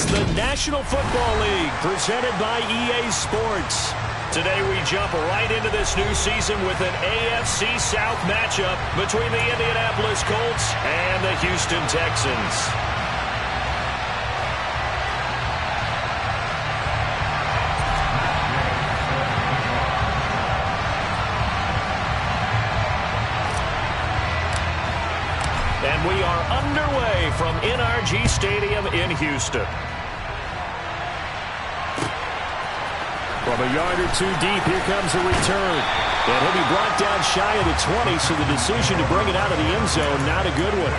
the National Football League, presented by EA Sports. Today we jump right into this new season with an AFC South matchup between the Indianapolis Colts and the Houston Texans. And we are underway from NRG Stadium in Houston. From a yard or two deep, here comes a return. And he'll be brought down shy of the 20, so the decision to bring it out of the end zone, not a good one.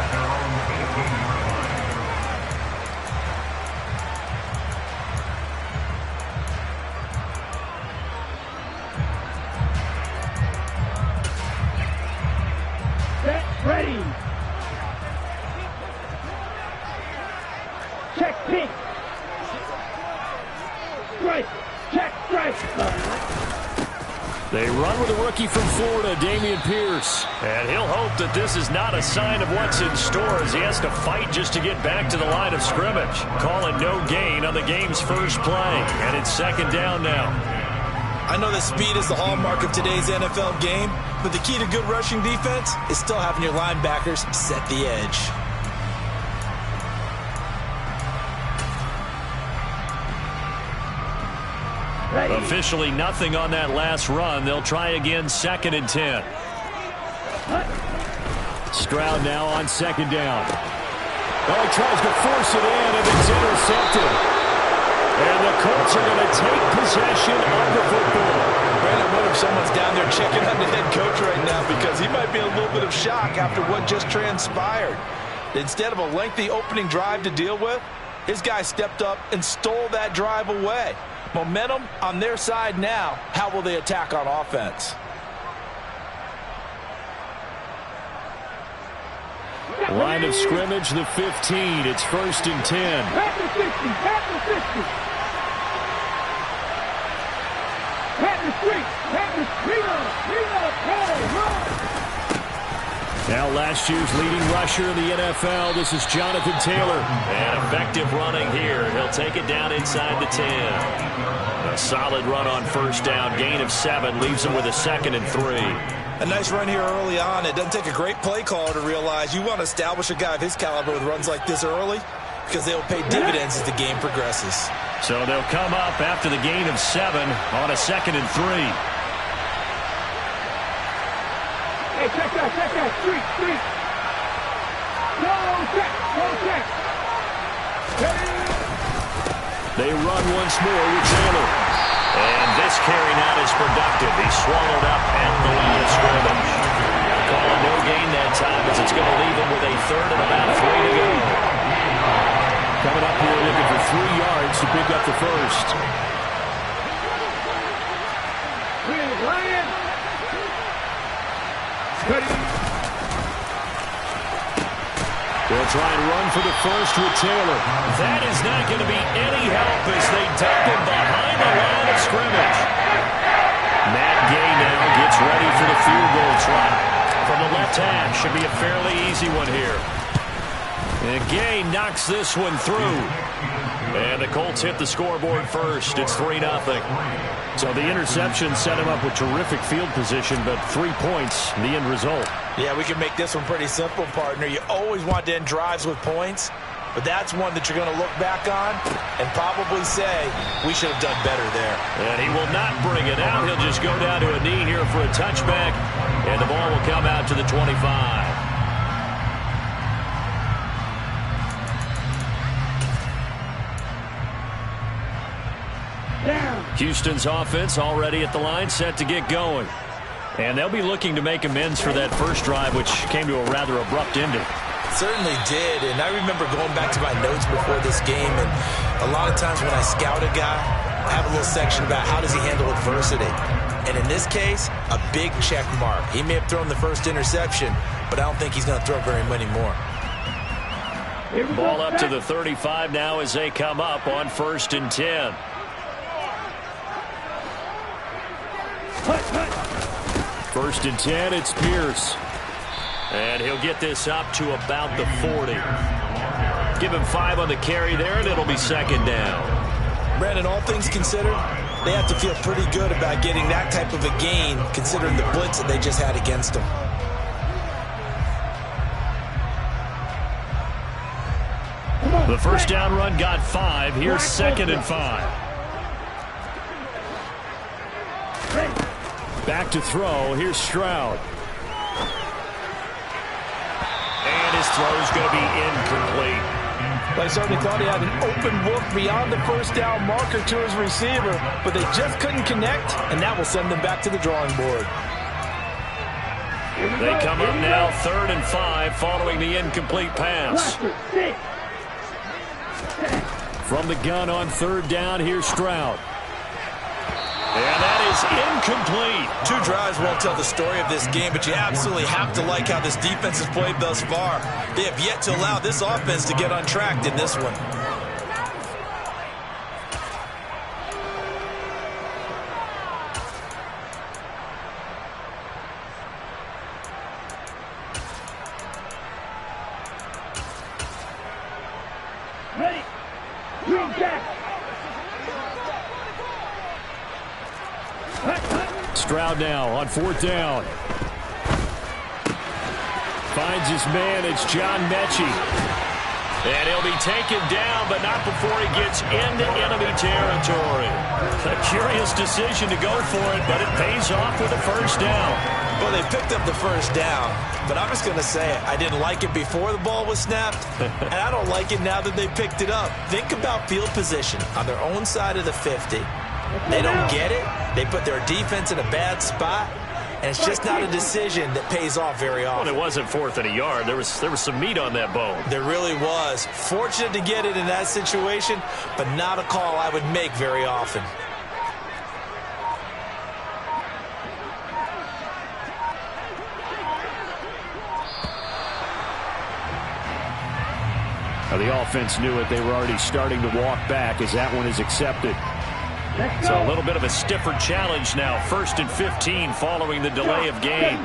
They run with a rookie from Florida, Dameon Pierce. And he'll hope that this is not a sign of what's in store as he has to fight just to get back to the line of scrimmage. Calling no gain on the game's first play. And it's second down now. I know that speed is the hallmark of today's NFL game, but the key to good rushing defense is still having your linebackers set the edge. Officially nothing on that last run. They'll try again, 2nd and 10. Stroud now on 2nd down. Oh, he tries to force it in, and it's intercepted. And the Colts are going to take possession of the football. Brandon, what if someone's down there checking on the head coach right now, because he might be in a little bit of shock after what just transpired. Instead of a lengthy opening drive to deal with, his guy stepped up and stole that drive away. Momentum on their side now. How will they attack on offense? Line of scrimmage, the 15. It's 1st and 10. Pat the 60. Pat the 60. Pat the street. Pat the street. Now last year's leading rusher in the NFL, this is Jonathan Taylor. And effective running here. He'll take it down inside the 10. A solid run on 1st down. Gain of 7 leaves him with a 2nd and 3. A nice run here early on. It doesn't take a great play caller to realize you want to establish a guy of his caliber with runs like this early, because they'll pay dividends as the game progresses. So they'll come up after the gain of 7 on a 2nd and 3. Hey, check that, street. No check. They run once more with Taylor. And this carry now is productive. He's swallowed up at the line of scrimmage. Calling no gain that time as it's going to leave him with a 3rd and about 3 to go. Coming up here looking for 3 yards to pick up the first. They'll try and run for the first with Taylor. That is not going to be any help as they duck him behind the line of scrimmage. Matt Gay now gets ready for the field goal try. From the left hash, should be a fairly easy one here. And Gay knocks this one through. And the Colts hit the scoreboard first. It's 3-0. So the interception set him up with terrific field position, but 3 points, the end result. Yeah, we can make this one pretty simple, partner. You always want to end drives with points, but that's one that you're going to look back on and probably say, we should have done better there. And he will not bring it out. He'll just go down to a knee here for a touchback, and the ball will come out to the 25. Houston's offense already at the line, set to get going. And they'll be looking to make amends for that first drive, which came to a rather abrupt ending. Certainly did, and I remember going back to my notes before this game, and a lot of times when I scout a guy, I have a little section about how does he handle adversity. And in this case, a big check mark. He may have thrown the first interception, but I don't think he's going to throw very many more. Ball up to the 35 now as they come up on 1st and 10. 1st and 10, it's Pierce. And he'll get this up to about the 40. Give him 5 on the carry there, and it'll be second down. Brandon, all things considered, they have to feel pretty good about getting that type of a gain, considering the blitz that they just had against them. The first down run got 5. Here's second and 5. Back to throw. Here's Stroud. And his throw is going to be incomplete. I certainly thought he had an open look beyond the first down marker to his receiver, but they just couldn't connect, and that will send them back to the drawing board. They come up now 3rd and 5 following the incomplete pass. From the gun on 3rd down, here's Stroud. And that is incomplete. 2 drives won't tell the story of this game, but you absolutely have to like how this defense has played thus far. They have yet to allow this offense to get untracked in this one. Ready. Green jack. Stroud now on 4th down. Finds his man. It's John Mechie. And he'll be taken down, but not before he gets into enemy territory. A curious decision to go for it, but it pays off with a first down. Well, they picked up the first down, but I'm just going to say it. I didn't like it before the ball was snapped, and I don't like it now that they picked it up. Think about field position on their own side of the 50. They don't get it. They put their defense in a bad spot, and it's just not a decision that pays off very often. Well, it wasn't 4th and a yard. There was some meat on that bone. There really was. Fortunate to get it in that situation, but not a call I would make very often. Now, the offense knew it. They were already starting to walk back as that one is accepted. So a little bit of a stiffer challenge now. 1st and 15 following the delay of game.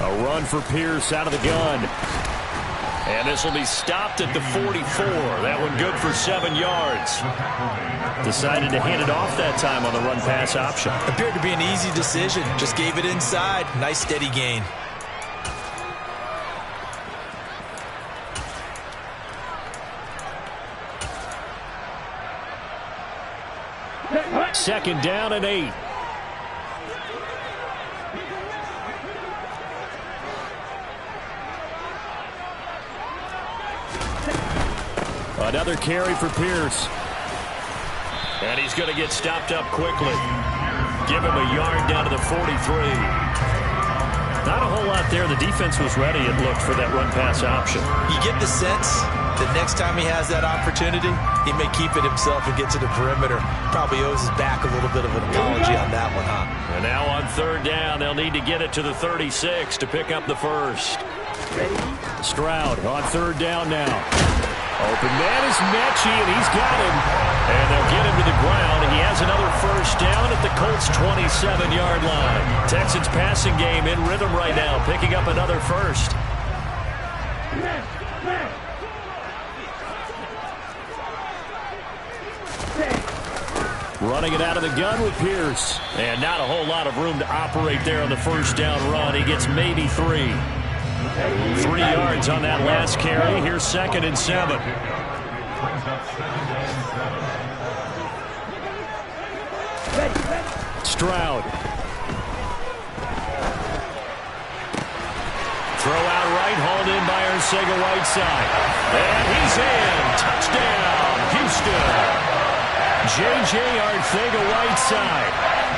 A run for Pierce out of the gun. And this will be stopped at the 44. That one good for 7 yards. Decided to hand it off that time on the run-pass option. Appeared to be an easy decision. Just gave it inside. Nice steady gain. Second down and 8. Another carry for Pierce. And he's going to get stopped up quickly. Give him a yard down to the 43. Not a whole lot there. The defense was ready, it looked, for that run-pass option. You get the sense that next time he has that opportunity, he may keep it himself and get to the perimeter. Probably owes his back a little bit of an apology on that one, huh? And now on 3rd down, they'll need to get it to the 36 to pick up the first. Stroud on 3rd down now. Open man is Mechie, and he's got him. And they'll get him to the ground. He has another first down at the Colts' 27-yard line. Texans passing game in rhythm right now, picking up another first. Running it out of the gun with Pierce. And not a whole lot of room to operate there on the first down run. He gets maybe 3. 3 yards on that last carry. Here's 2nd and 7. Stroud. Throw out right, hauled in by Arcega-Whiteside. And he's in. Touchdown, Houston. J.J. Arcega-Whiteside.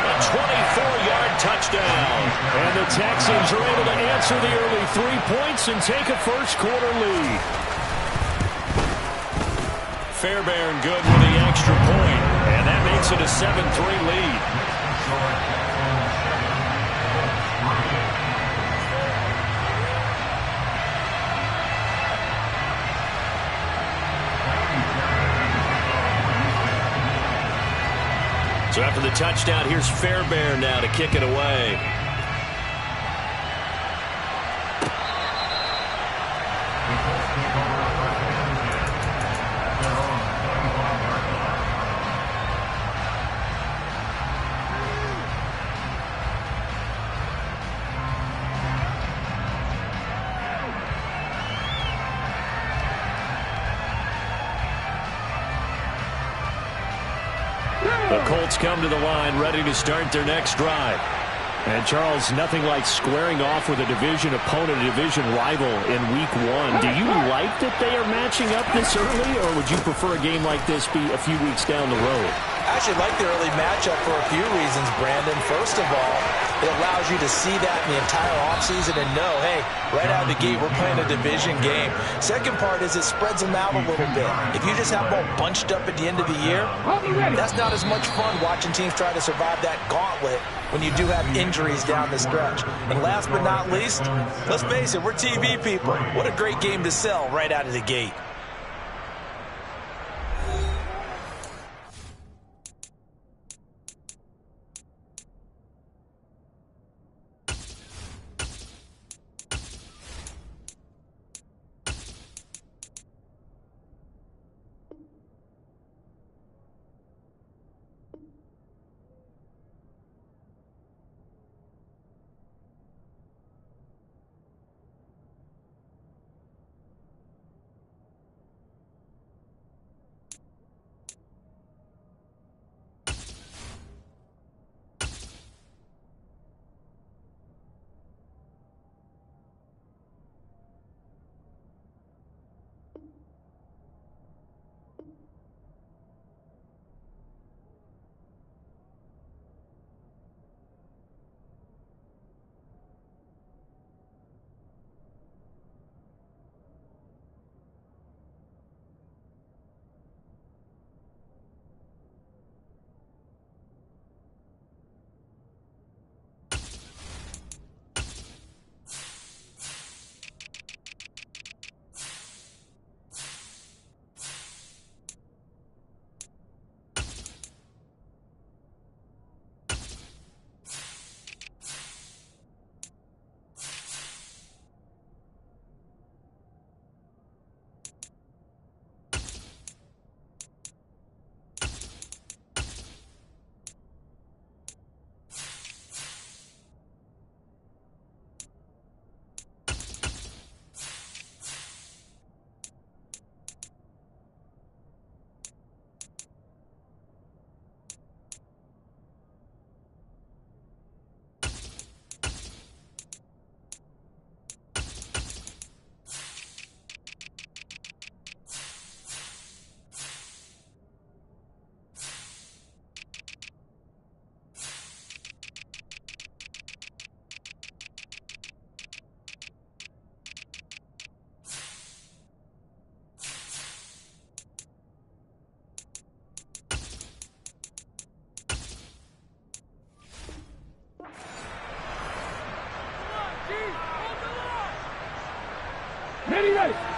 A 24-yard touchdown. And the Texans are able to answer the early 3 points and take a first-quarter lead. Fairbairn good with the extra point, and that makes it a 7-3 lead. So after the touchdown, here's Fairbairn now to kick it away. The Colts come to the line ready to start their next drive. And, Charles, nothing like squaring off with a division opponent, a division rival in Week 1. Do you like that they are matching up this early, or would you prefer a game like this be a few weeks down the road? I actually like the early matchup for a few reasons, Brandon. First of all, it allows you to see that in the entire offseason and know, hey, right out of the gate, we're playing a division game. Second part is it spreads them out a little bit. If you just have them all bunched up at the end of the year, that's not as much fun watching teams try to survive that gauntlet when you do have injuries down the stretch. And last but not least, let's face it, we're TV people. What a great game to sell right out of the gate.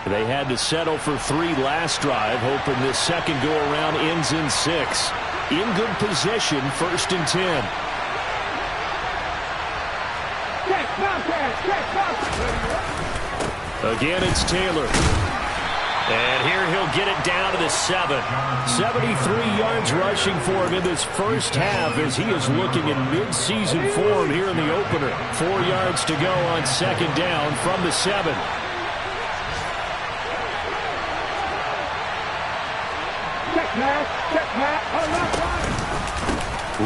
They had to settle for 3 last drive, hoping this second go-around ends in 6. In good position, 1st and 10. Again, it's Taylor. And here he'll get it down to the 7. 73 yards rushing for him in this first half as he is looking in mid-season form here in the opener. 4 yards to go on 2nd down from the 7.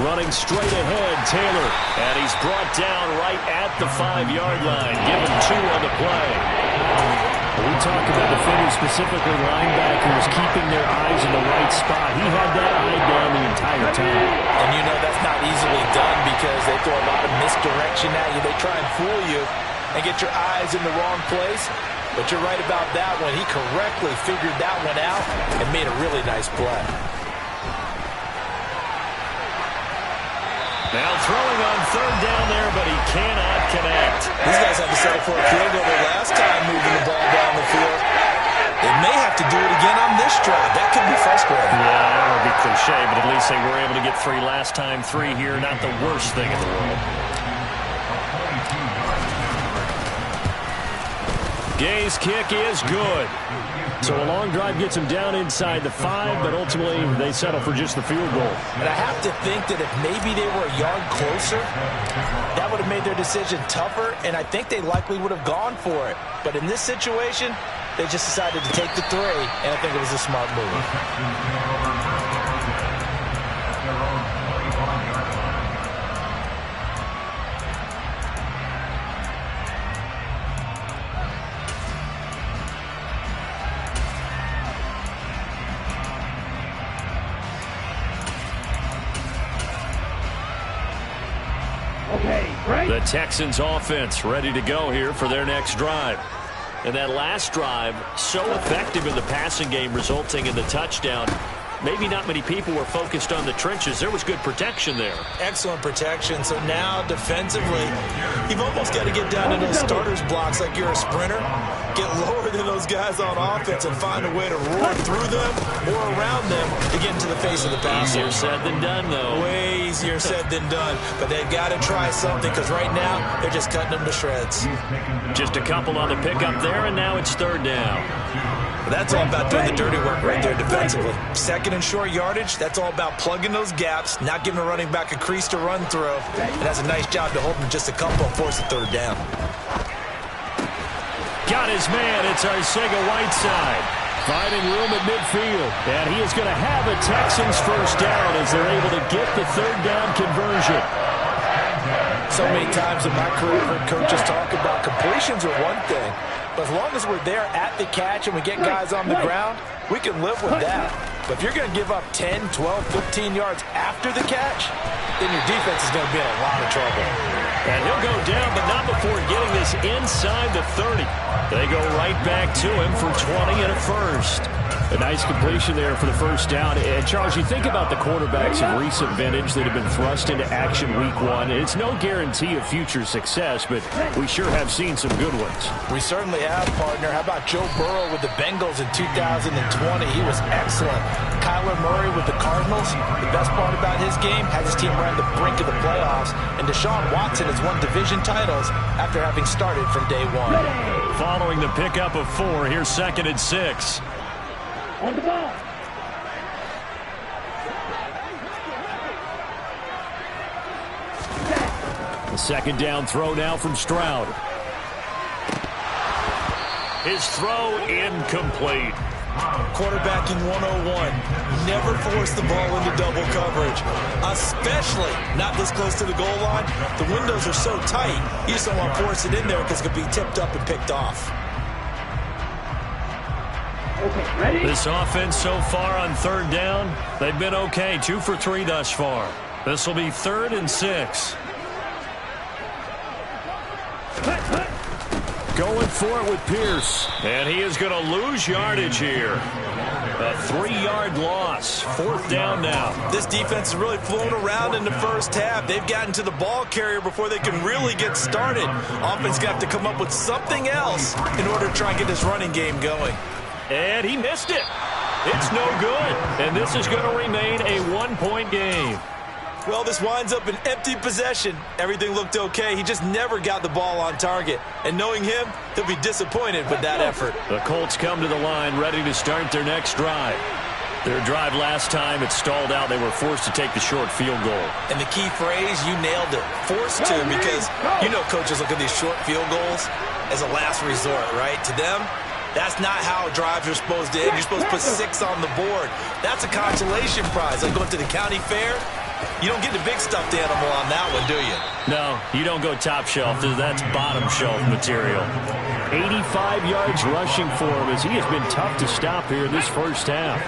Running straight ahead, Taylor. And he's brought down right at the 5-yard line. Given 2 on the play. We talk about defenders, specifically linebackers, keeping their eyes in the right spot. He had that eye down the entire time. And you know that's not easily done because they throw a lot of misdirection at you. They try and fool you and get your eyes in the wrong place. But you're right about that one. He correctly figured that one out and made a really nice play. Now throwing on 3rd down there, but he cannot connect. These guys had to settle for a field goal last time moving the ball down the field. They may have have to do it again on this drive. That could be frustrating. Yeah, I don't want to be cliche, but at least they were able to get 3 last time. 3 here, not the worst thing in the world. Gay's kick is good. So a long drive gets them down inside the 5, but ultimately they settle for just the field goal. And I have to think that if maybe they were a yard closer, that would have made their decision tougher, and I think they likely would have gone for it. But in this situation, they just decided to take the 3, and I think it was a smart move. The Texans offense ready to go here for their next drive. And that last drive, so effective in the passing game, resulting in the touchdown. Maybe not many people were focused on the trenches. There was good protection there. Excellent protection. So now defensively, you've almost got to get down to those starters blocks like you're a sprinter. Get lower than those guys on offense and find a way to roar through them or around them to get into the face of the passer. Easier said than done, though. Way easier said than done. But they've got to try something because right now they're just cutting them to shreds. Just a couple on the pickup there, and now it's 3rd down. That's all about doing the dirty work right there defensively. 2nd and short yardage, that's all about plugging those gaps, not giving a running back a crease to run through. And that's a nice job to hold him just a couple and force a 3rd down. Got his man. It's Arcega-Whiteside. Finding room at midfield. And he is going to have a Texans first down as they're able to get the 3rd down conversion. So many times in my career, I've heard coaches talk about completions are one thing. But as long as we're there at the catch and we get guys on the ground, we can live with that. But if you're going to give up 10, 12, 15 yards after the catch, then your defense is going to be in a lot of trouble. And he'll go down, but not before getting this inside the 30. They go right back to him for 20 and a first. A nice completion there for the first down. And, Charles, you think about the quarterbacks of recent vintage that have been thrust into action week 1. It's no guarantee of future success, but we sure have seen some good ones. We certainly have, partner. How about Joe Burrow with the Bengals in 2020? He was excellent. Kyler Murray with the Cardinals. The best part about his game, has his team around the brink of the playoffs. And Deshaun Watson has won division titles after having started from day 1. Following the pickup of 4, here's 2nd and 6. On the ball. The 2nd down throw now from Stroud. His throw incomplete. Quarterbacking 101. Never force the ball into double coverage, especially not this close to the goal line. The windows are so tight, you just don't want to force it in there because it could be tipped up and picked off. Okay, ready? This offense so far on 3rd down, they've been okay. 2 for 3 thus far. This will be 3rd and 6. Going for it with Pierce. And he is going to lose yardage here. A 3-yard loss. 4th down now. This defense is really flown around in the first half. They've gotten to the ball carrier before they can really get started. Offense got to come up with something else in order to try and get this running game going. And he missed it. It's no good. And this is going to remain a 1-point game. Well, this winds up an empty possession. Everything looked okay. He just never got the ball on target. And knowing him, he'll be disappointed with that effort. The Colts come to the line ready to start their next drive. Their drive last time, it stalled out. They were forced to take the short field goal. And the key phrase, you nailed it. Forced to, because you know coaches look at these short field goals as a last resort, right? To them, that's not how drives are supposed to end. You're supposed to put 6 on the board. That's a consolation prize. Like going to the county fair, you don't get the big stuffed animal on that one, do you? No, you don't go top shelf. That's bottom shelf material. 85 yards rushing for him as he has been tough to stop here in this first half.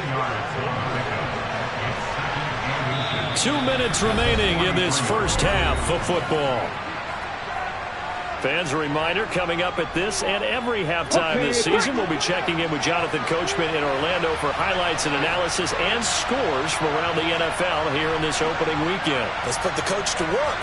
2 minutes remaining in this first half of football. Fans, a reminder, coming up at this and every halftime this season, we'll be checking in with Jonathan Coachman in Orlando for highlights and analysis and scores from around the NFL here in this opening weekend. Let's put the coach to work.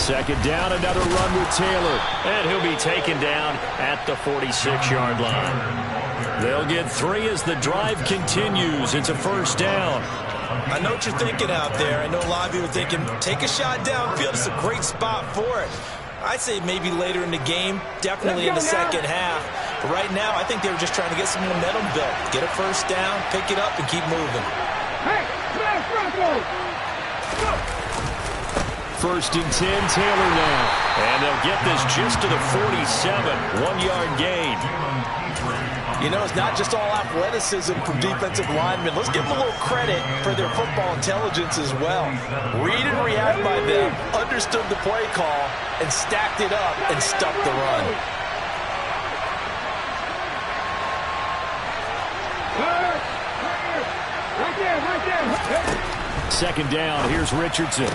Second down, another run with Taylor. And he'll be taken down at the 46-yard line. They'll get 3 as the drive continues. It's a first down. I know what you're thinking out there. I know a lot of you are thinking, take a shot downfield. It's a great spot for it. I'd say maybe later in the game, definitely in the second half. But right now, I think they were just trying to get some momentum built. Get a first down, pick it up, and keep moving. Hey, smash Bronco! First and 10, Taylor now. And they'll get this just to the 47, 1-yard gain. You know, it's not just all athleticism from defensive linemen. Let's give them a little credit for their football intelligence as well. Read and react by them, understood the play call, and stacked it up and stuck the run. Right there. Second down, here's Richardson.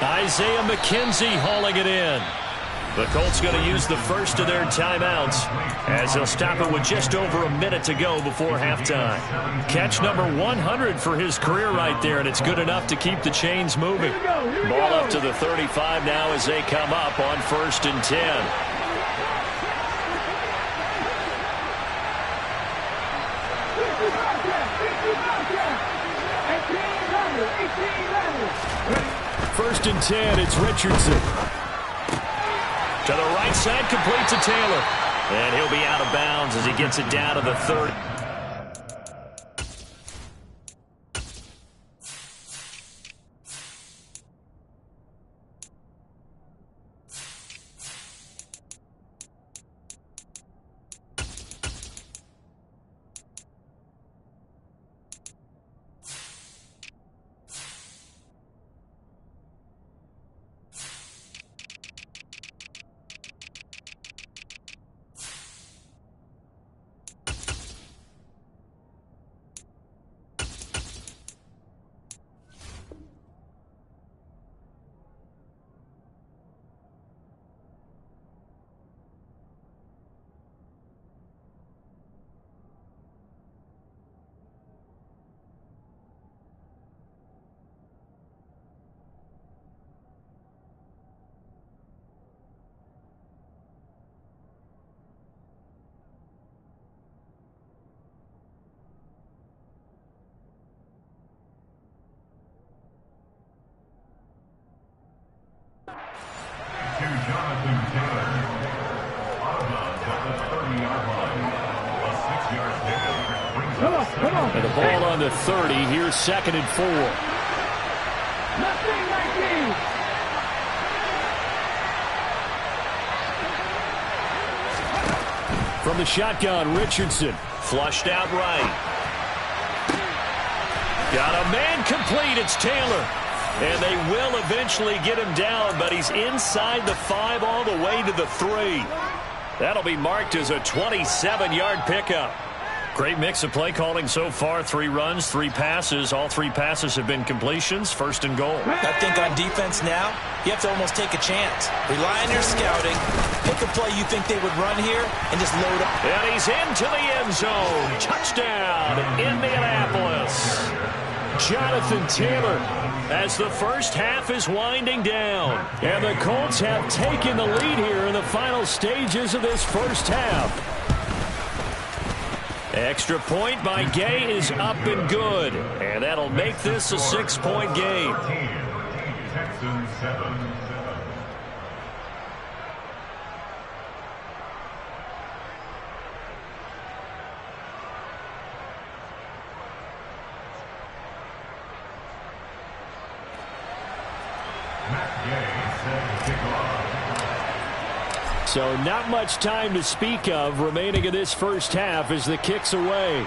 Isaiah McKenzie hauling it in. The Colts going to use the first of their timeouts as they'll stop it with just over a minute to go before halftime. Catch number 100 for his career right there, and it's good enough to keep the chains moving. Ball up to the 35 now as they come up on first and 10. First and 10, it's Richardson. To the right side, complete to Taylor. And he'll be out of bounds as he gets it down to the 30. And the ball on the 30. Here's second and 4. From the shotgun, Richardson flushed out right. Got a man complete. It's Taylor. And they will eventually get him down, but he's inside the 5 all the way to the 3. That'll be marked as a 27-yard pickup. Great mix of play calling so far. 3 runs, 3 passes. All 3 passes have been completions. First and goal. I think on defense now, you have to almost take a chance. Rely on your scouting. Pick a play you think they would run here and just load up. And he's into the end zone. Touchdown, Indianapolis. Jonathan Taylor as the first half is winding down. And the Colts have taken the lead here in the final stages of this first half. Extra point by Gay is up and good. And that'll make this a 6-point game. Texans 7. So not much time to speak of remaining in this first half as the kick's away.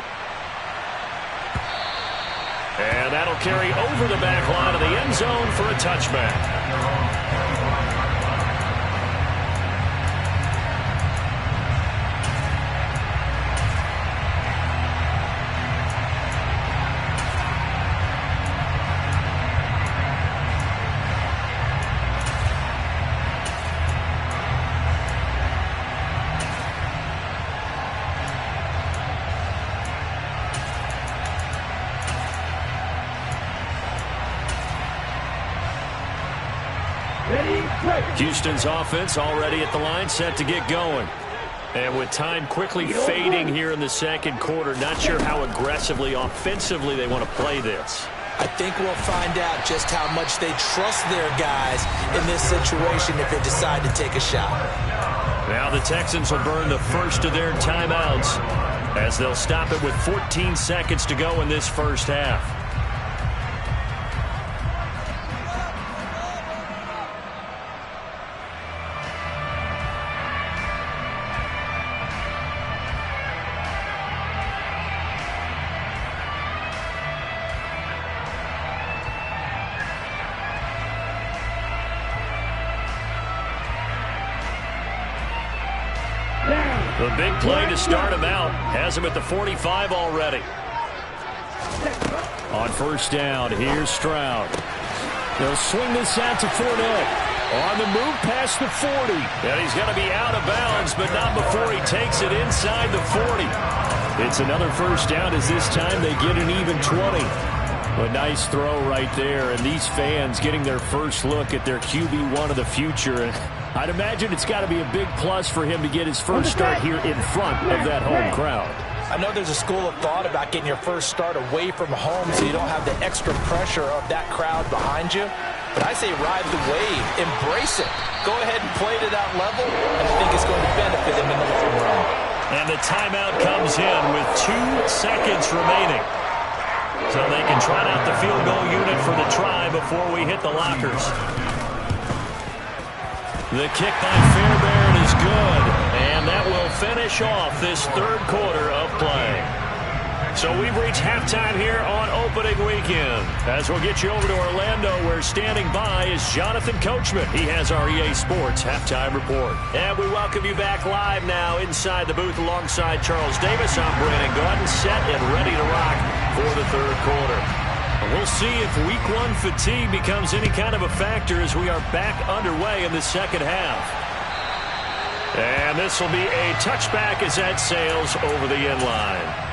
And that'll carry over the back line of the end zone for a touchback. Houston's offense already at the line, set to get going. And with time quickly fading here in the second quarter, not sure how aggressively, offensively they want to play this. I think we'll find out just how much they trust their guys in this situation if they decide to take a shot. Now the Texans will burn the first of their timeouts as they'll stop it with 14 seconds to go in this first half. The big play to start him out has him at the 45 already. On first down, here's Stroud. They'll swing this out to Fournette. On the move past the 40. And he's going to be out of bounds, but not before he takes it inside the 40. It's another first down as this time they get an even 20. A nice throw right there, and these fans getting their first look at their QB1 of the future. And I'd imagine it's got to be a big plus for him to get his first start here in front of that home crowd. I know there's a school of thought about getting your first start away from home so you don't have the extra pressure of that crowd behind you. But I say ride the wave, embrace it. Go ahead and play to that level, and I think it's going to benefit him in the long run. And the timeout comes in with 2 seconds remaining. So they can trot out the field goal unit for the try before we hit the lockers. The kick by Fairbairn is good, and that will finish off this third quarter of play. So we've reached halftime here on opening weekend. As we'll get you over to Orlando, where standing by is Jonathan Coachman. He has our EA Sports halftime report. And we welcome you back live now inside the booth alongside Charles Davis. I'm Brandon Gaudin, set and ready to rock for the third quarter. We'll see if week 1 fatigue becomes any kind of a factor as we are back underway in the second half. And this will be a touchback as that sails over the end line.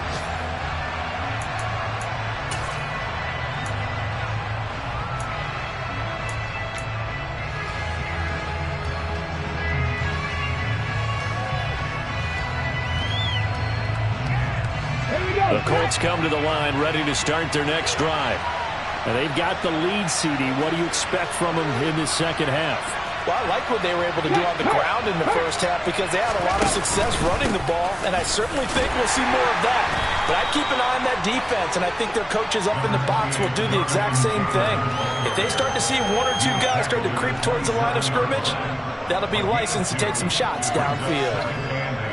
The Colts come to the line ready to start their next drive. And they've got the lead, CD. What do you expect from them in this second half? Well, I like what they were able to do on the ground in the first half because they had a lot of success running the ball, and I certainly think we'll see more of that. But I keep an eye on that defense, and I think their coaches up in the box will do the exact same thing. If they start to see 1 or 2 guys start to creep towards the line of scrimmage, that'll be licensed to take some shots downfield.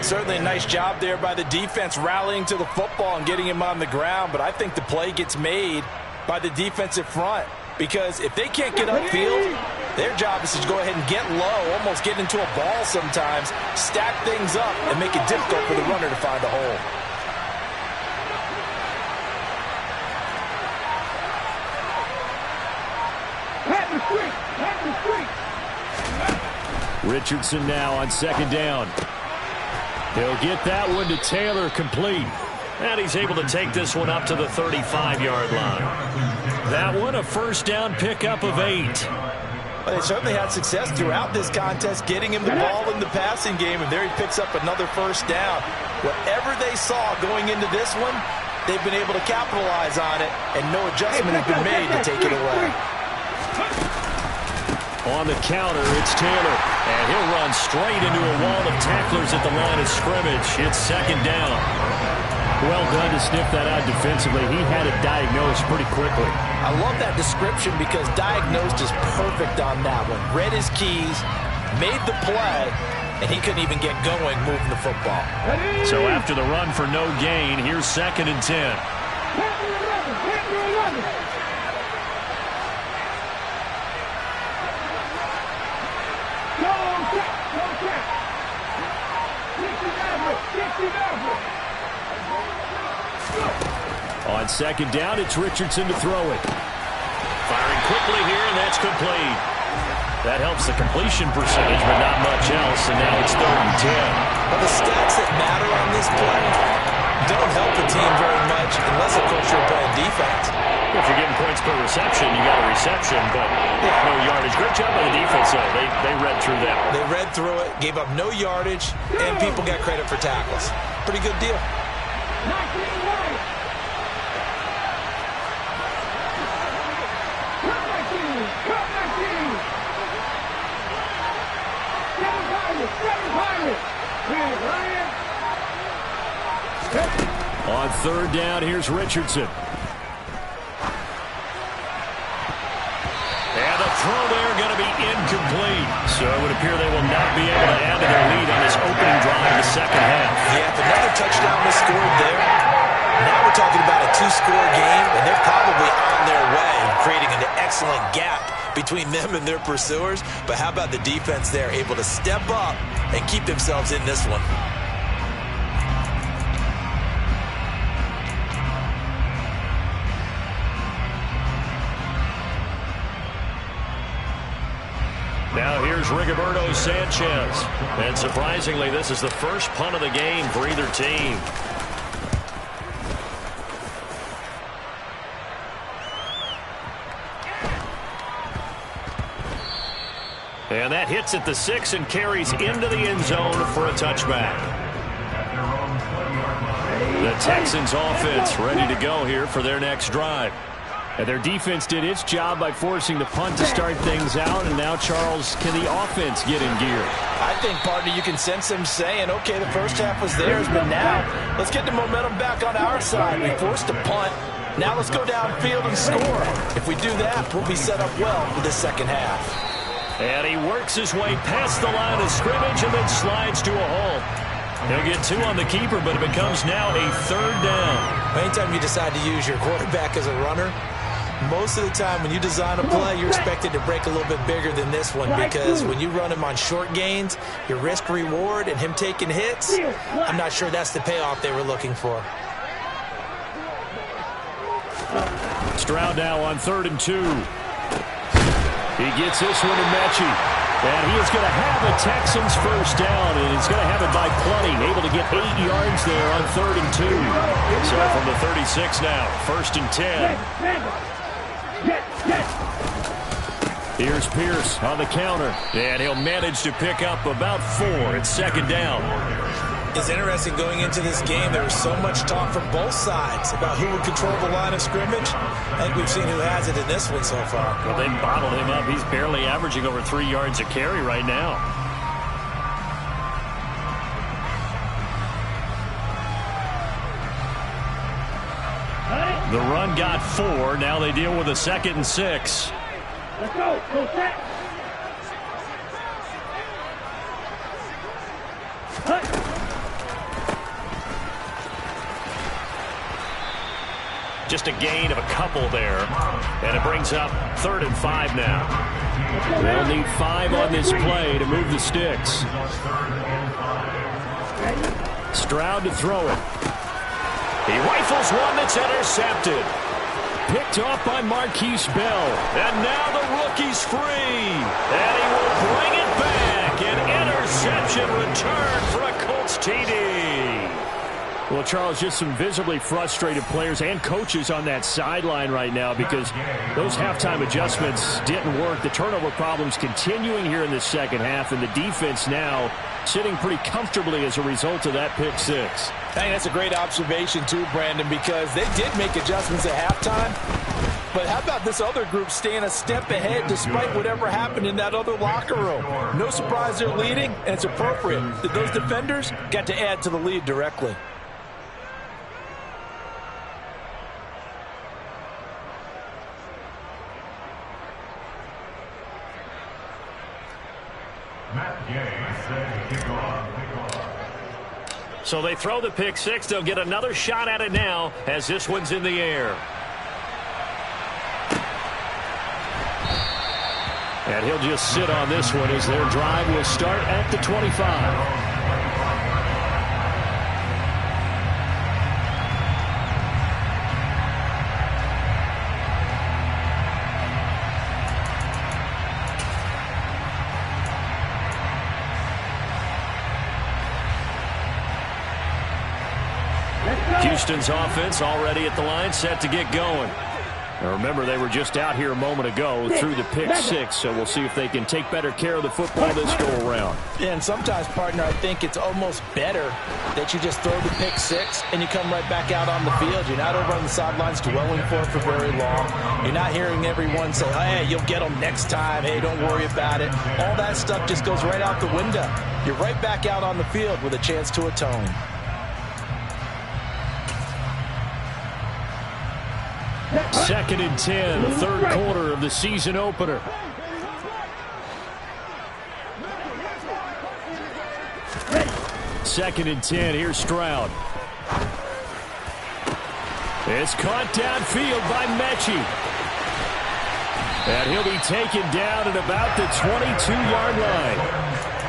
Certainly a nice job there by the defense rallying to the football and getting him on the ground, but I think the play gets made by the defensive front because if they can't get upfield, their job is to go ahead and get low, almost get into a ball sometimes, stack things up, and make it difficult for the runner to find a hole. Richardson now on second down. He'll get that one to Taylor complete. And he's able to take this one up to the 35-yard line. That one a first down pickup of 8. Well, they certainly had success throughout this contest getting him the ball in the passing game, and there he picks up another first down. Whatever they saw going into this one, they've been able to capitalize on it, and no adjustment has been made to take it away. On the counter, it's Taylor, and he'll run straight into a wall of tacklers at the line of scrimmage. It's second down. Well done to sniff that out defensively. He had it diagnosed pretty quickly. I love that description because diagnosed is perfect on that one. Read his keys, made the play, and he couldn't even get going moving the football. So after the run for no gain, here's second and 10. On second down, it's Richardson to throw it. Firing quickly here, and that's complete. That helps the completion percentage, but not much else, and now it's third and 10. Well, the stats that matter on this play, don't help a team very much unless, of course, you're playing defense. If you're getting points per reception, you got a reception, but no yardage. Great job by the defense, though. They read through that. They read through it, gave up no yardage, and people got credit for tackles. Pretty good deal. 19 right. Cut 19. Cut 19. 7 Pirates. 7 Pirates. Red Lion. On third down, here's Richardson. And the throw there going to be incomplete. So it would appear they will not be able to add to their lead on this opening drive of the second half. Yeah, if another touchdown was scored there, now we're talking about a 2-score game, and they're probably on their way, creating an excellent gap between them and their pursuers. But how about the defense there, able to step up and keep themselves in this one? Now here's Rigoberto Sanchez. And surprisingly, this is the first punt of the game for either team. And that hits at the 6 and carries into the end zone for a touchback. The Texans offense ready to go here for their next drive. And their defense did its job by forcing the punt to start things out. And now, Charles, can the offense get in gear? I think, partner, you can sense them saying, okay, the first half was theirs, but now let's get the momentum back on our side. We forced a punt. Now let's go downfield and score. If we do that, we'll be set up well for the second half. And he works his way past the line of scrimmage and then slides to a halt. He'll get 2 on the keeper, but it becomes now a third down. Anytime you decide to use your quarterback as a runner, most of the time when you design a play, you're expected to break a little bit bigger than this one, because when you run him on short gains, your risk-reward and him taking hits, I'm not sure that's the payoff they were looking for. Stroud now on 3rd and 2. He gets this one to Mechie. And he is going to have a Texans first down, and he's going to have it by plenty. Able to get 8 yards there on 3rd and 2. So from the 36 now, 1st and 10. Here's Pierce on the counter, and he'll manage to pick up about 4 at 2nd down. It's interesting going into this game. There was so much talk from both sides about who would control the line of scrimmage. I think we've seen who has it in this one so far. Well, they bottled him up. He's barely averaging over 3 yards a carry right now. The run got 4. Now they deal with a 2nd and 6. Let's go. Go set. Just a gain of a couple there. And it brings up 3rd and 5 now. They'll need 5 on this play to move the sticks. Stroud to throw it. He rifles one that's intercepted. Picked off by Marquise Bell. And now the rookie's free. And he will bring it back. An interception return for a Colts TD. Well, Charles, just some visibly frustrated players and coaches on that sideline right now because those halftime adjustments didn't work. The turnover problems continuing here in the second half, and the defense now sitting pretty comfortably as a result of that pick 6. I think that's a great observation too, Brandon, because they did make adjustments at halftime. But how about this other group staying a step ahead despite whatever happened in that other locker room? No surprise they're leading, and it's appropriate that those defenders got to add to the lead directly. So they throw the pick 6. They'll get another shot at it now as this one's in the air. And he'll just sit on this one as their drive will start at the 25. Let's go. Houston's offense already at the line, set to get going. Now remember, they were just out here a moment ago through the pick six, so we'll see if they can take better care of the football this go-around. Yeah, and sometimes, partner, I think it's almost better that you just throw the pick six and you come right back out on the field. You're not over on the sidelines dwelling for it for very long. You're not hearing everyone say, hey, you'll get them next time. Hey, don't worry about it. All that stuff just goes right out the window. You're right back out on the field with a chance to atone. Second and 10, third quarter of the season opener. Second and 10, here's Stroud. It's caught downfield by Mechie. And he'll be taken down at about the 22-yard line.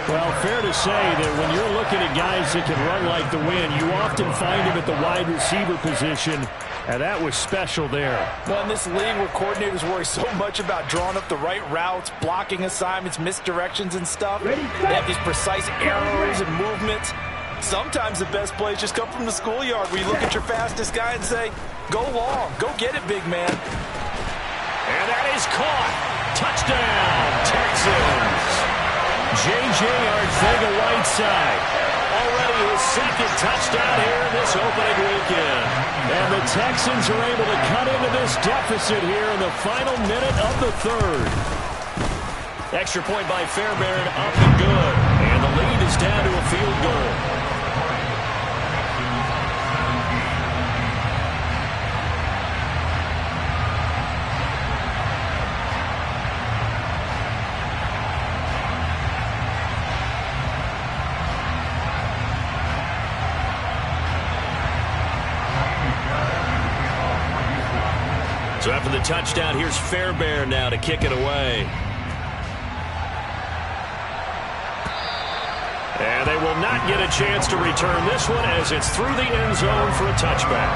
Well, fair to say that when you're looking at guys that can run like the wind, you often find him at the wide receiver position, and that was special there. Well, in this league where coordinators worry so much about drawing up the right routes, blocking assignments, misdirections and stuff, they have these precise arrows and movements. Sometimes the best plays just come from the schoolyard where you look at your fastest guy and say, go long, go get it, big man. And that is caught. Touchdown, Texans. J.J. Arcega-Whiteside. Already his second touchdown here in this opening weekend. And the Texans are able to cut into this deficit here in the final minute of the third. Extra point by Fairbairn, up and good. And the lead is down to a field goal. So after the touchdown, here's Fairbairn now to kick it away. And they will not get a chance to return this one as it's through the end zone for a touchback.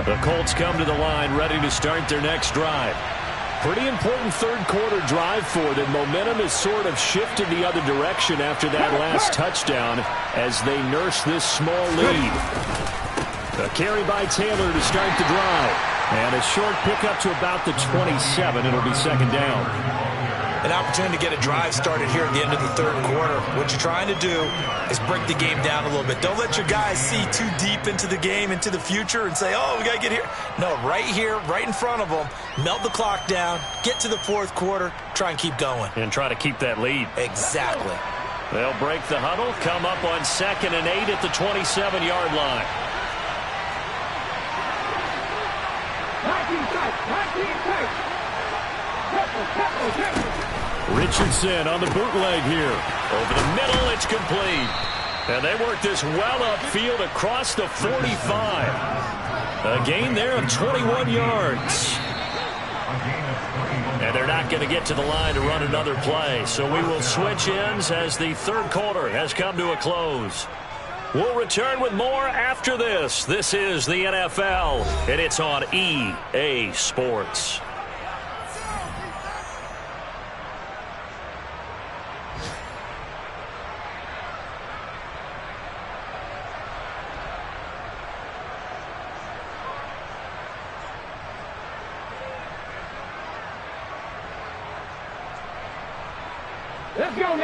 The Colts come to the line ready to start their next drive. Pretty important third quarter drive for them. Momentum has sort of shifted the other direction after that last touchdown as they nurse this small lead. A carry by Taylor to start the drive. And a short pickup to about the 27. It'll be second down. An opportunity to get a drive started here at the end of the third quarter. What you're trying to do is break the game down a little bit. Don't let your guys see too deep into the game, into the future, and say, oh, we got to get here. No, right here, right in front of them, melt the clock down, get to the fourth quarter, try and keep going. And try to keep that lead. Exactly. They'll break the huddle, come up on 2nd and 8 at the 27-yard line. Richardson on the bootleg here. Over the middle, it's complete. And they work this well upfield across the 45. A gain there of 21 yards. And they're not going to get to the line to run another play. So we will switch ends as the third quarter has come to a close. We'll return with more after this. This is the NFL, and it's on EA Sports.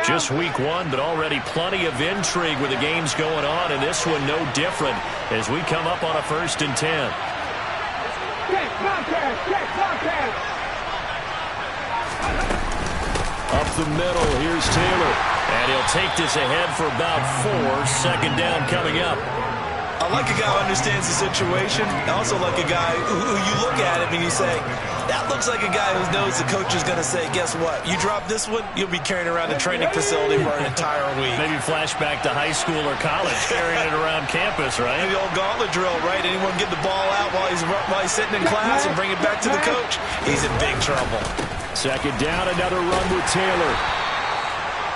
Just week one, but already plenty of intrigue with the games going on, and this one no different as we come up on a 1st and 10. Up the middle, here's Taylor. And he'll take this ahead for about 4. Second down coming up. I like a guy who understands the situation. I also like a guy who you look at him and you say, that looks like a guy who knows the coach is going to say, guess what? You drop this one, you'll be carrying around the training facility for an entire week. Maybe flashback to high school or college, carrying it around campus, right? The old gauntlet drill, right? Anyone get the ball out while he's sitting in class and bring it back to the coach? He's in big trouble. Second down, another run with Taylor.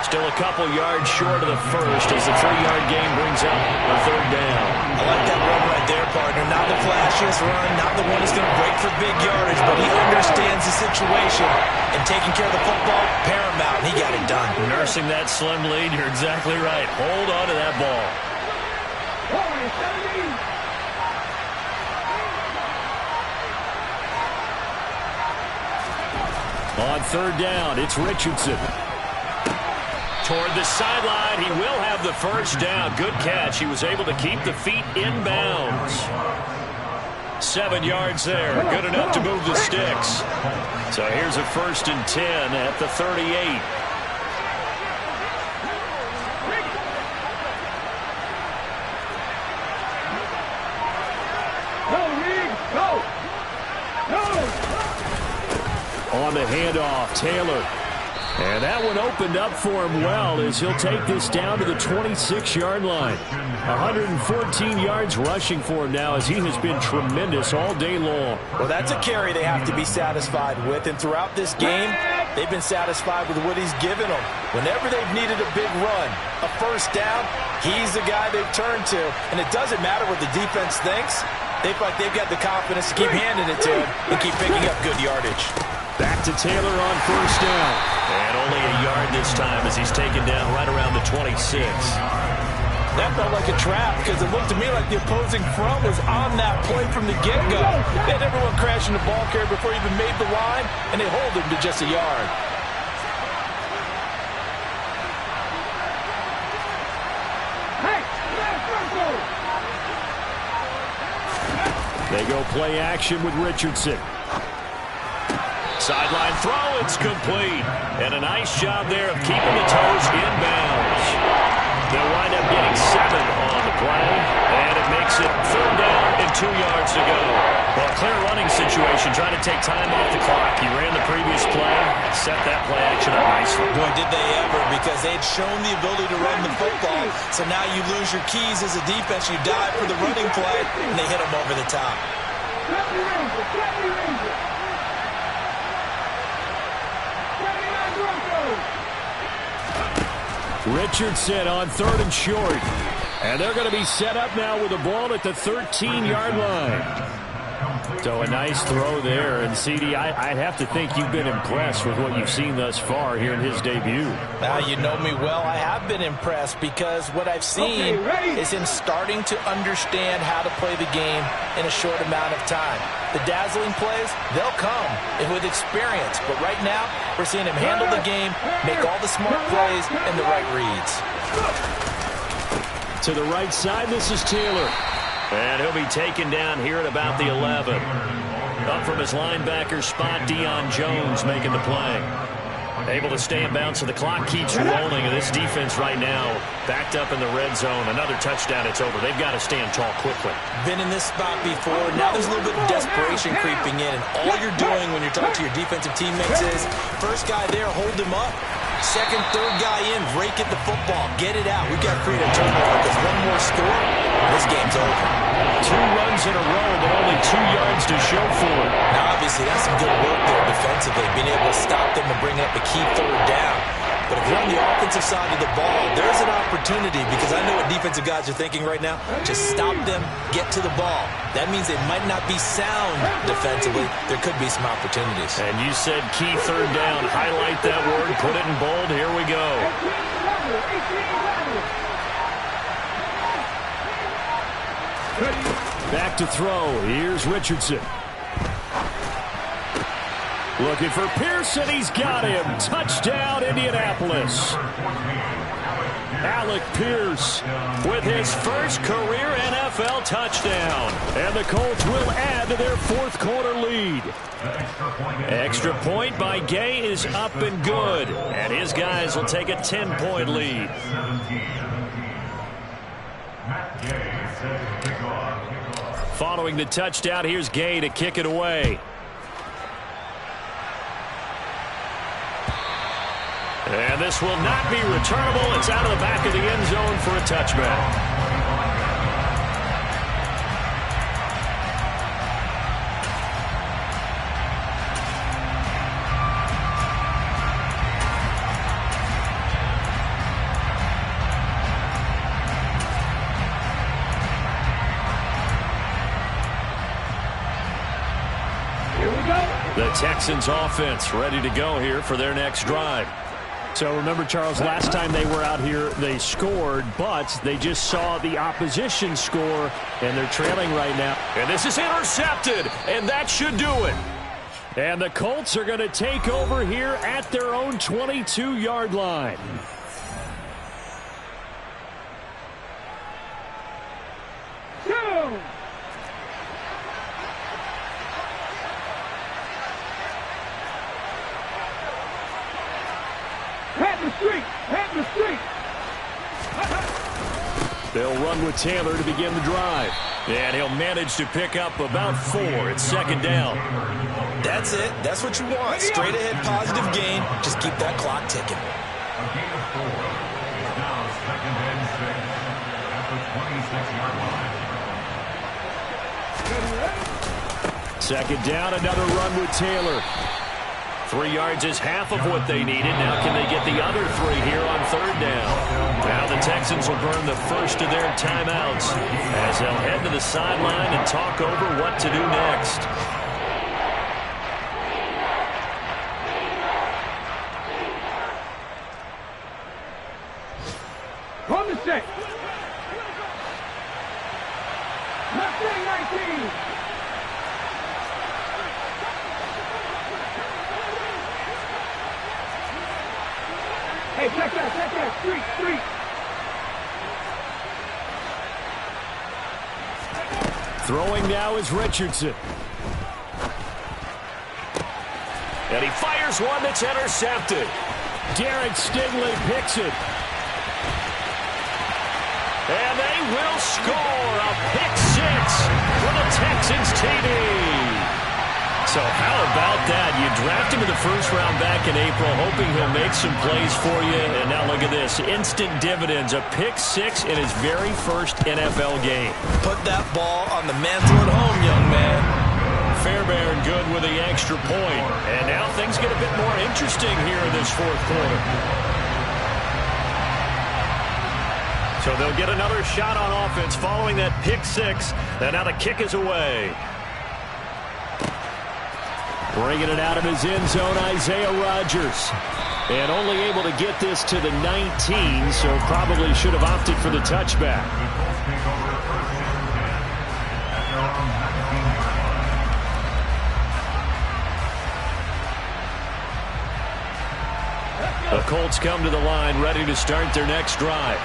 Still a couple yards short of the first as the 3-yard gain brings up a third down. I like that run right there, partner. Not the flash cautious run, not the one that's going to break for big yardage, but he understands the situation, and taking care of the football, paramount, and he got it done. Nursing that slim lead, you're exactly right. Hold on to that ball. On third down, it's Richardson. Toward the sideline, he will have the first down. Good catch. He was able to keep the feet in bounds. 7 yards there. Good enough to move the sticks. So here's a 1st and 10 at the 38. On the handoff, Taylor. And that one opened up for him well as he'll take this down to the 26-yard line. 114 yards rushing for him now as he has been tremendous all day long. Well, that's a carry they have to be satisfied with. And throughout this game, they've been satisfied with what he's given them. Whenever they've needed a big run, a first down, he's the guy they've turned to. And it doesn't matter what the defense thinks. They feel like they've got the confidence to keep handing it to him and keep picking up good yardage. Back to Taylor on first down. And only a yard this time as he's taken down right around the 26. That felt like a trap because it looked to me like the opposing front was on that play from the get-go. They had everyone crashing the ball carrier before he even made the line, and they hold him to just a yard. They go play action with Richardson. Sideline throw, it's complete. And a nice job there of keeping the toes in bounds. They'll wind up getting 7 on the play, and it makes it 3rd down and 2 yards to go. Well, clear running situation, trying to take time off the clock. He ran the previous play, set that play action up nicely. Boy, did they ever, because they had shown the ability to run the football. So now you lose your keys as a defense. You dive for the running play, and they hit him over the top. Richardson on 3rd and short. And they're going to be set up now with the ball at the 13-yard line. So a nice throw there. And, CD, I'd have to think you've been impressed with what you've seen thus far here in his debut. Now, you know me well. I have been impressed because what I've seen is him starting to understand how to play the game in a short amount of time. The dazzling plays, they'll come and with experience. But right now, we're seeing him handle the game, make all the smart plays and the right reads. To the right side, this is Taylor. And he'll be taken down here at about the 11. Up from his linebacker spot, Deion Jones making the play. Able to stay in bounds, so the clock keeps rolling. And this defense right now backed up in the red zone. Another touchdown, it's over. They've got to stand tall quickly. Been in this spot before. Now there's a little bit of desperation creeping in. And all you're doing when you're talking to your defensive teammates is, first guy there, hold him up. Second, third guy in, rake at the football. Get it out. We've got to create a turnover because one more score, this game's over. 2 runs in a row, but only 2 yards to show for it. Now, obviously, that's some good work there defensively, being able to stop them and bring up a key 3rd down. But if you're on the offensive side of the ball, there's an opportunity because I know what defensive guys are thinking right now. Just stop them, get to the ball. That means they might not be sound defensively. There could be some opportunities. And you said key 3rd down. Highlight that word, put it in bold. Here we go. Back to throw. Here's Richardson. Looking for Pearson. He's got him. Touchdown, Indianapolis. Alec Pierce with his first career NFL touchdown. And the Colts will add to their 4th quarter lead. Extra point by Gay is up and good. And his guys will take a 10-point lead. Following the touchdown, here's Gay to kick it away. And this will not be returnable. It's out of the back of the end zone for a touchback. The Texans offense ready to go here for their next drive. So remember, Charles, last time they were out here, they scored, but they just saw the opposition score, and they're trailing right now. And this is intercepted, and that should do it. And the Colts are going to take over here at their own 22-yard line. They'll run with Taylor to begin the drive. And he'll manage to pick up about 4. It's second down. That's it. That's what you want. Straight ahead, positive gain. Just keep that clock ticking. A gain of 4. It's now second and 6 at the 26-yard line. Second down, another run with Taylor. 3 yards is half of what they needed. Now can they get the other 3 here on third down? Now the Texans will burn the first of their timeouts as they'll head to the sideline and talk over what to do next. On the set. Left 19. Hey, check that, street. Throwing now is Richardson. And he fires one that's intercepted. Derek Stingley picks it. And they will score a pick 6 for the Texans TD. So how about that? You draft him in the first round back in April, hoping he'll make some plays for you. And now look at this. Instant dividends. A pick 6 in his very first NFL game. Put that ball on the mantle at home, young man. Fairbairn good with the extra point. And now things get a bit more interesting here in this fourth quarter. So they'll get another shot on offense following that pick 6. And now the kick is away. Bringing it out of his end zone, Isaiah Rodgers. And only able to get this to the 19, so probably should have opted for the touchback. The Colts come to the line ready to start their next drive.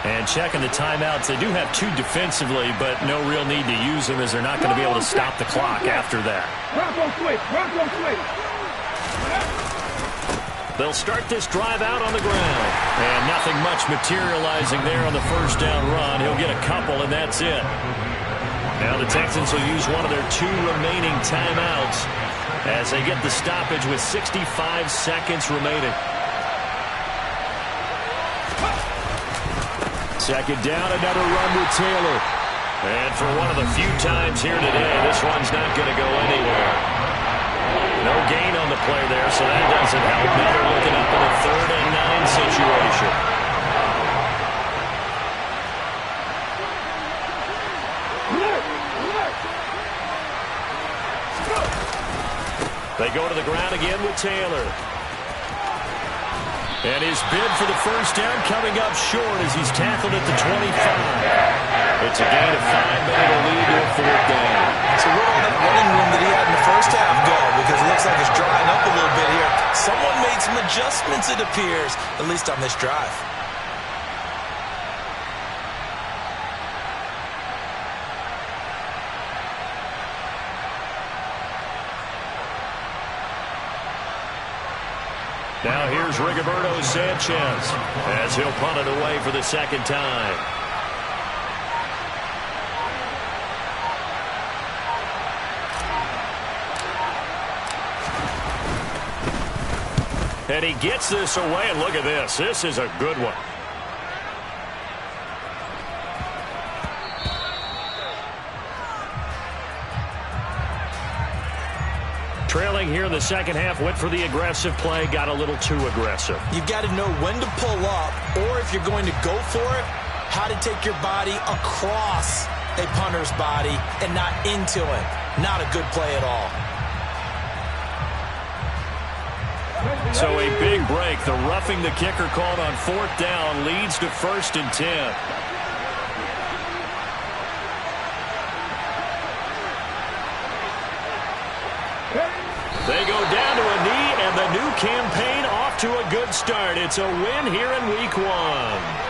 And checking the timeouts, they do have 2 defensively, but no real need to use them as they're not going to be able to stop the clock after that. They'll start this drive out on the ground. And nothing much materializing there on the first down run. He'll get a couple, and that's it. Now the Texans will use one of their 2 remaining timeouts as they get the stoppage with 65 seconds remaining. Second down, another run with Taylor. And for one of the few times here today, this one's not going to go anywhere. No gain on the play there, so that doesn't help. Now they're looking up in a 3rd and 9 situation. They go to the ground again with Taylor. And his bid for the first down coming up short as he's tackled at the 25. It's a gain of 5, but it'll lead to a 4th down. So where all that running room that he had in the first half go? Because it looks like it's drying up a little bit here. Someone made some adjustments, it appears, at least on this drive. Now here's Rigoberto Sanchez as he'll punt it away for the second time. And he gets this away, and look at this. This is a good one. Trailing here in the second half, went for the aggressive play, got a little too aggressive. You've got to know when to pull up, or if you're going to go for it, how to take your body across a punter's body and not into it. Not a good play at all. So a big break. The roughing the kicker called on 4th down leads to 1st and 10. They go down to a knee, and the new campaign off to a good start. It's a win here in Week 1.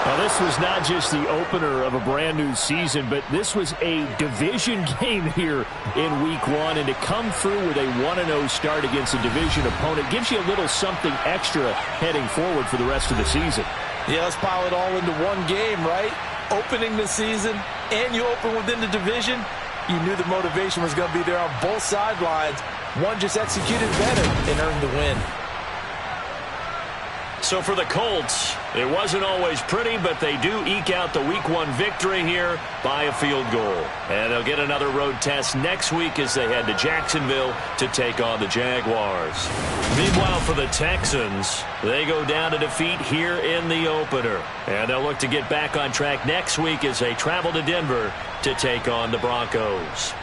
Well, this was not just the opener of a brand new season, but this was a division game here in Week 1. And to come through with a 1-0 start against a division opponent gives you a little something extra heading forward for the rest of the season. Yeah, let's pile it all into one game, right? Opening the season, and you open within the division. You knew the motivation was going to be there on both sidelines. One just executed better and earned the win. So for the Colts, it wasn't always pretty, but they do eke out the Week 1 victory here by a field goal. And they'll get another road test next week as they head to Jacksonville to take on the Jaguars. Meanwhile, for the Texans, they go down to defeat here in the opener. And they'll look to get back on track next week as they travel to Denver to take on the Broncos.